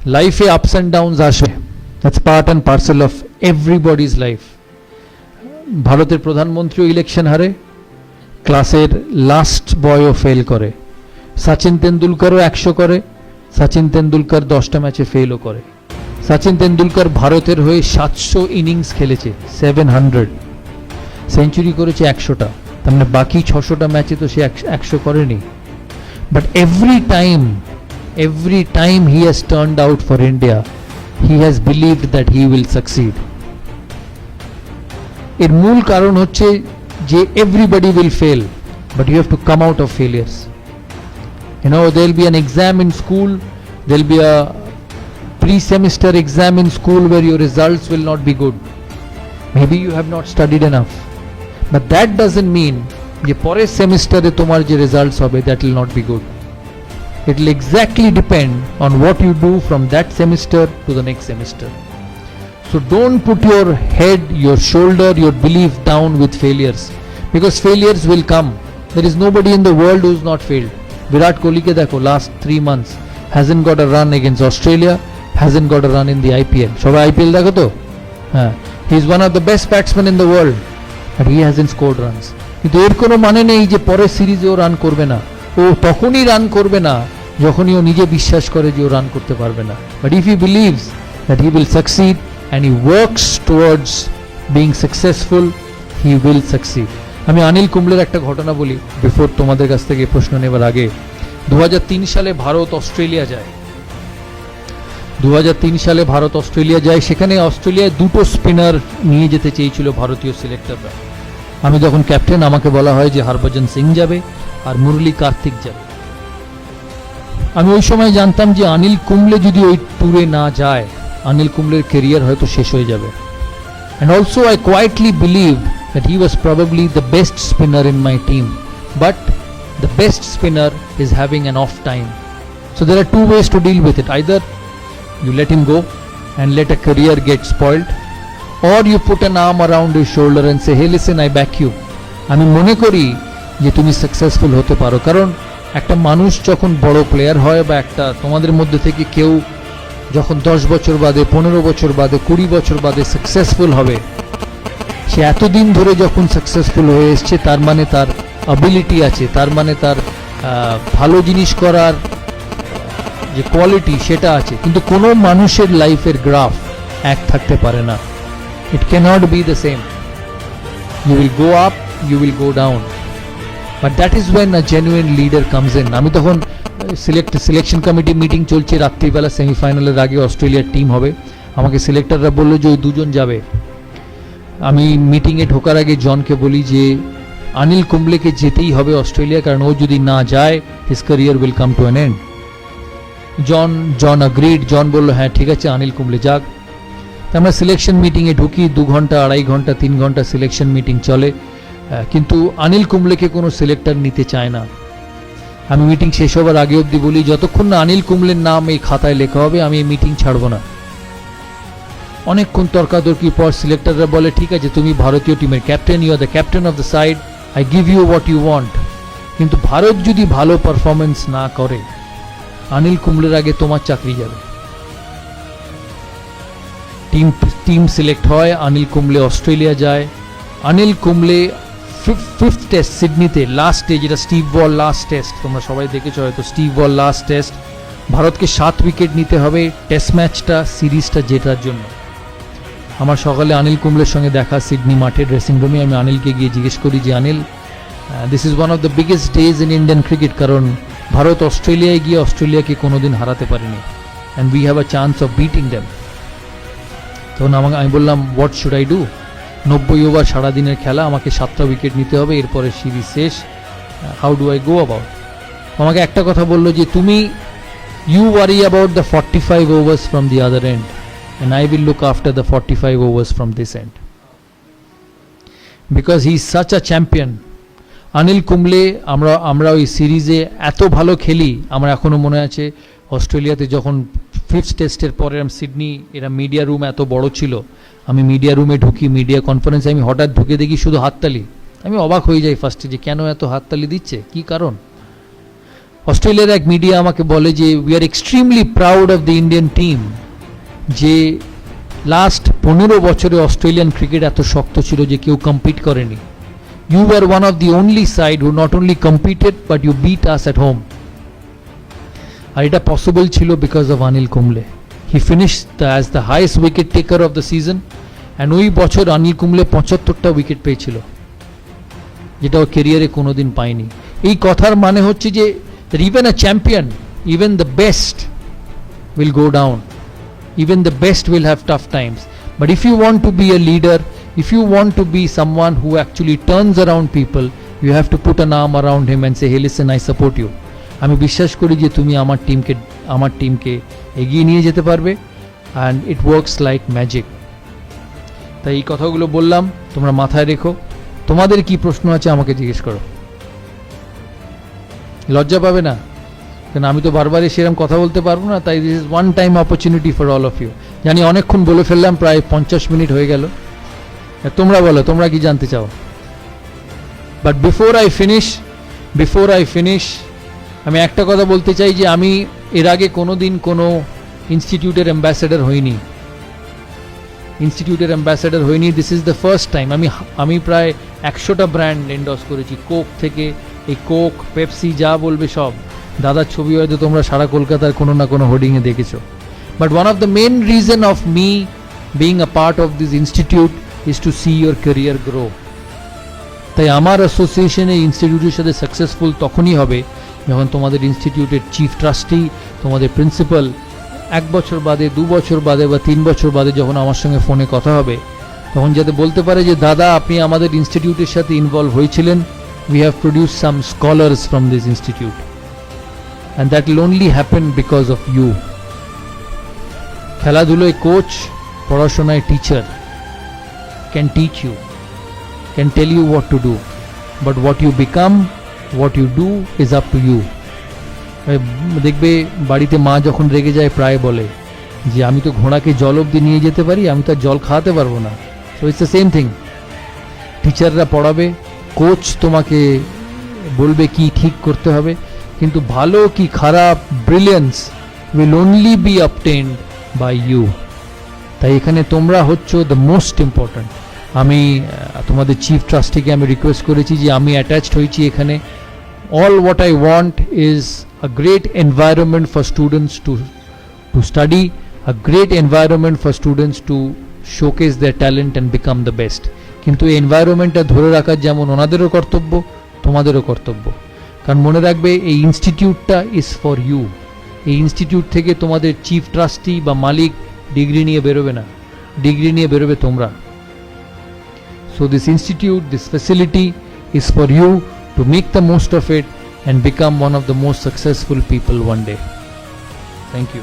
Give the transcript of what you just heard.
লাইফে ups and downs আসবে, that's part and parcel of everybody's life. ভারতের প্রধানমন্ত্রীও election হারে, ক্লাসের লাস্ট বয়ও ফেল করে, সচিন তেন্ডুলকরও 100 করে, সচিন তেন্ডুলকর 10টা ম্যাচে ফেলও করে। সচিন তেন্ডুলকর ভারতের হয়ে 700 ইনিংস খেলেছে, 700 সেঞ্চুরি করেছে 100টা, তার মানে বাকি 600টা ম্যাচে তো সে 100 করেনি। But every time he has turned out for India, he has believed that he will succeed. এর মূল কারণ হচ্ছে যে everybody will fail, but you have to come out of failures. You know, there will be an exam in school, there will be a pre-semester exam in school where your results will not be good. Maybe you have not studied enough, but that doesn't mean যে পরের সেমিস্টারে তোমার যে results হবে that will not be good. It will exactly depend on what you do from that semester to the next semester. So don't put your head, your shoulder, your belief down with failures, because failures will come. There is nobody in the world who is not failed. Virat Kohli ke dekho, last 3 months hasn't got a run against Australia, hasn't got a run in the IPL. Shobai IPL dekho to? He is one of the best batsmen in the world, but he hasn't scored runs. কিন্তু এর কোনো মানে নেই যে পরের সিরিজেও run করবে না। ও তখনই রান করবে না যখনই ও নিজে বিশ্বাস করে যে ও রান করতে পারবে না। But if he believes that he will succeed and he works towards being successful, he will succeed. আমি অনিল কুম্বলের একটা ঘটনা বলি বিফোর তোমাদের কাছ থেকে প্রশ্ন নেবার আগে। 2003 সালে ভারত অস্ট্রেলিয়া যায়, 2003 সালে ভারত অস্ট্রেলিয়া যায়। সেখানে অস্ট্রেলিয়ায় 2টো স্পিনার নিয়ে যেতে চেয়েছিল ভারতীয় সিলেক্টররা। আমি যখন ক্যাপ্টেন, আমাকে বলা হয় যে হরভজন সিং যাবে আর মুরলী কার্তিক যাবে। আমি ওই সময় জানতাম যে অনিল কুম্বলে যদি ওই ট্যুরে না যায়, অনিল কুম্বলের ক্যারিয়ার হয়তো শেষ হয়ে যাবে। And also I quietly believed that he was probably the best spinner in my team, but the best spinner is having an off time. So there are two ways to deal with it. Either you let him go and let a career get spoiled, or you put an arm around his shoulder and say, hey listen, I back you. আমি মনে করি যে তুমি successful হতে পারো। কারণ একটা মানুষ যখন বড় প্লেয়ার হয়, বা একটা তোমাদের মধ্যে থেকে কেউ যখন 10 বছর বাদে, 15 বছর বাদে, 20 বছর বাদে সাকসেসফুল হবে, সে এতদিন ধরে যখন সাকসেসফুল হয়ে এসছে, তার মানে তার অ্যাবিলিটি আছে, তার মানে তার ভালো জিনিস করার যে কোয়ালিটি সেটা আছে। কিন্তু কোনো মানুষের লাইফের গ্রাফ এক থাকতে পারে না। It cannot be the same. You will go up, you will go down. But that is when a genuine leader comes in. আমি তখন সিলেকশন কমিটি মিটিং চলছে, রাত্রিবেলা সেমিফাইনালের আগে অস্ট্রেলিয়ার টিম হবে। আমাকে সিলেক্টররা বললো যে ওই 2 জন যাবে। আমি মিটিংয়ে ঢোকার আগে জনকে বলি যে অনিল কুম্বলেকে যেতেই হবে অস্ট্রেলিয়া, কারণ ও যদি না যায় his career will come to an end. John agreed. John বললো হ্যাঁ ঠিক আছে, অনিল কুম্বলে যাক। আমরা সিলেকশন মিটিংয়ে ঢুকি, 2 ঘন্টা, 2.5 ঘন্টা, 3 ঘন্টা সিলেকশন মিটিং চলে, কিন্তু অনিল কুম্বলেকে কোনো সিলেক্টর নিতে চায় না। আমি মিটিং শেষ হবার আগে অবধি বলি, যতক্ষণ না অনিল কুম্বলের নাম এই খাতায় লেখা হবে আমি এই মিটিং ছাড়ব না। অনেকক্ষণ তর্কাতর্কির পর সিলেক্টররা বলে ঠিক আছে, তুমি ভারতীয় টিমের captain, you are the captain of the side, I give you what you want. কিন্তু ভারত যদি ভালো পারফরমেন্স না করে, অনিল কুম্বলের আগে তোমার চাকরি যাবে। টিম সিলেক্ট হয়, অনিল কুম্বলে অস্ট্রেলিয়া যায়। অনিল কুম্বলে 5th টেস্ট সিডনিতে, লাস্টে, যেটা স্টিভ ওয়াল লাস্ট টেস্ট, তোমরা সবাই দেখেছো হয়তো, স্টিভ ওয়াল লাস্ট টেস্ট, ভারতকে 7 উইকেট নিতে হবে টেস্ট ম্যাচটা, সিরিজটা জেতার জন্য। আমার সকালে অনিল কুম্বলের সঙ্গে দেখা সিডনি মাঠে ড্রেসিং রুমে। আমি অনিলকে গিয়ে জিজ্ঞেস করি যে Anil, this is one of the biggest days in Indian cricket, কারণ ভারত অস্ট্রেলিয়ায় গিয়ে অস্ট্রেলিয়াকে কোনোদিন হারাতে পারেনি, and we have a chance of beating them. তখন আমি বললাম what should I do? 90 over সারাদিনের খেলা, আমাকে 7টা উইকেট নিতে হবে, এরপরে সিরিজ শেষ, how do I go about? আমাকে একটা কথা বললো যে তুমি you worry about the 45 overs from the other end, and I will look after the 45 overs from this end, because he is such a champion. Anil Kumble, আমরা ওই সিরিজে এত ভালো খেলি, আমার এখনো মনে আছে অস্ট্রেলিয়াতে যখন 5th টেস্টের পরে সিডনি, এরা মিডিয়া রুম এত বড় ছিল, আমি মিডিয়া রুমে ঢুকি, মিডিয়া কনফারেন্সে আমি হঠাৎ ঢুকে দেখি শুধু হাততালি। আমি অবাক হয়ে যাই ফার্স্টে যে কেন এত হাততালি দিচ্ছে, কি কারণ? অস্ট্রেলিয়ার এক মিডিয়া আমাকে বলে যে we are extremely proud of the Indian team, যে লাস্ট 15 বছরে অস্ট্রেলিয়ান ক্রিকেট এত শক্ত ছিল যে কেউ কম্পিট করেনি। You are one of the only side who not only competed but you beat us at home. আর এটা পসিবল ছিল because of Anil Kumble. He finished as the highest wicket taker of the season, and ওই বছর Anil Kumble 75টা wicket পেয়েছিল, যেটা ও কেরিয়ারে কোনোদিন পায়নি। এই কথার মানে হচ্ছে যে even a champion, even the best will go down, even the best will have tough times, but if you want to be a leader, if you want to be someone who actually turns around people, you have to put an arm around him and say, hey listen, I support you. আমি বিশ্বাস করি যে তুমি আমার টিমকে এগিয়ে নিয়ে যেতে পারবে, and it works like magic. তাই এই কথাগুলো বললাম, তোমরা মাথায় রেখো। তোমাদের কি প্রশ্ন আছে আমাকে জিজ্ঞেস করো, লজ্জা পাবে না, কারণ আমি তো বারবারই সেরকম কথা বলতে পারবো না। তাই this is one time opportunity for all of you. জানি অনেকক্ষণ বলে ফেললাম, প্রায় 50 মিনিট হয়ে গেল। তোমরা বলো, তোমরা কি জানতে চাও? বাট বিফোর আই ফিনিশ আমি একটা কথা বলতে চাই যে আমি এর আগে কোনোদিন কোনো ইনস্টিটিউটের অ্যাম্বাসেডর হইনি। This is the first time. আমি প্রায় 100টা ব্র্যান্ড এন্ডোর্স করেছি, কোক থেকে, এই কোক, পেপসি, যা বলবে সব। দাদার ছবি হয়তো তোমরা সারা কলকাতার কোনো না কোনো হোর্ডিংয়ে দেখেছো। But one of the main reason of me being a part of this institute is to see your career grow. তাই আমার অ্যাসোসিয়েশন এই ইনস্টিটিউটের সাথে সাকসেসফুল তখনই হবে যখন তোমাদের ইনস্টিটিউটের চিফ ট্রাস্টি, তোমাদের প্রিন্সিপাল 1 বছর বাদে, 2 বছর বাদে বা 3 বছর বাদে যখন আমার সঙ্গে ফোনে কথা হবে, তখন যাতে বলতে পারে যে দাদা আপনি আমাদের ইনস্টিটিউটের সাথে ইনভলভ হয়েছিলেন, we have produce some scholars from this institute, and that will only happen because of you. খেলাধুলোয় কোচ, পড়াশোনায় teacher can teach you, can tell you what to do, but what you become, what you do is up to you. দেখবে বাড়িতে মা যখন রেগে যায় প্রায় বলে যে আমি তো ঘোড়াকে জল অবধি নিয়ে যেতে পারি, আমি তো জল খাওয়াতে পারবো না। So it's the same thing. টিচাররা পড়াবে, কোচ তোমাকে বলবে কি ঠিক করতে হবে, কিন্তু ভালো কি খারাপ, brilliance will only be obtained by you. তাই এখানে তোমরা হচ্ছ দ্য মোস্ট ইম্পর্ট্যান্ট। আমি তোমাদের চিফ ট্রাস্টিকে আমি রিকোয়েস্ট করেছি যে আমি অ্যাটাচড হয়েছি এখানে। All what I want is a great environment for students to study, a great environment for students to showcase their talent and become the best. কিন্তু এই এনভায়রনমেন্টটা ধরে রাখার যেমন ওনাদেরও কর্তব্য, তোমাদেরও কর্তব্য। কারণ মনে রাখবে এই ইনস্টিটিউটটা ইজ ফর ইউ। এই ইনস্টিটিউট থেকে তোমাদের চিফ ট্রাস্টি বা মালিক ডিগ্রি নিয়ে বেরোবে না, ডিগ্রি নিয়ে বেরোবে তোমরা। So this institute, this facility is for you to make the most of it and become one of the most successful people one day. Thank you.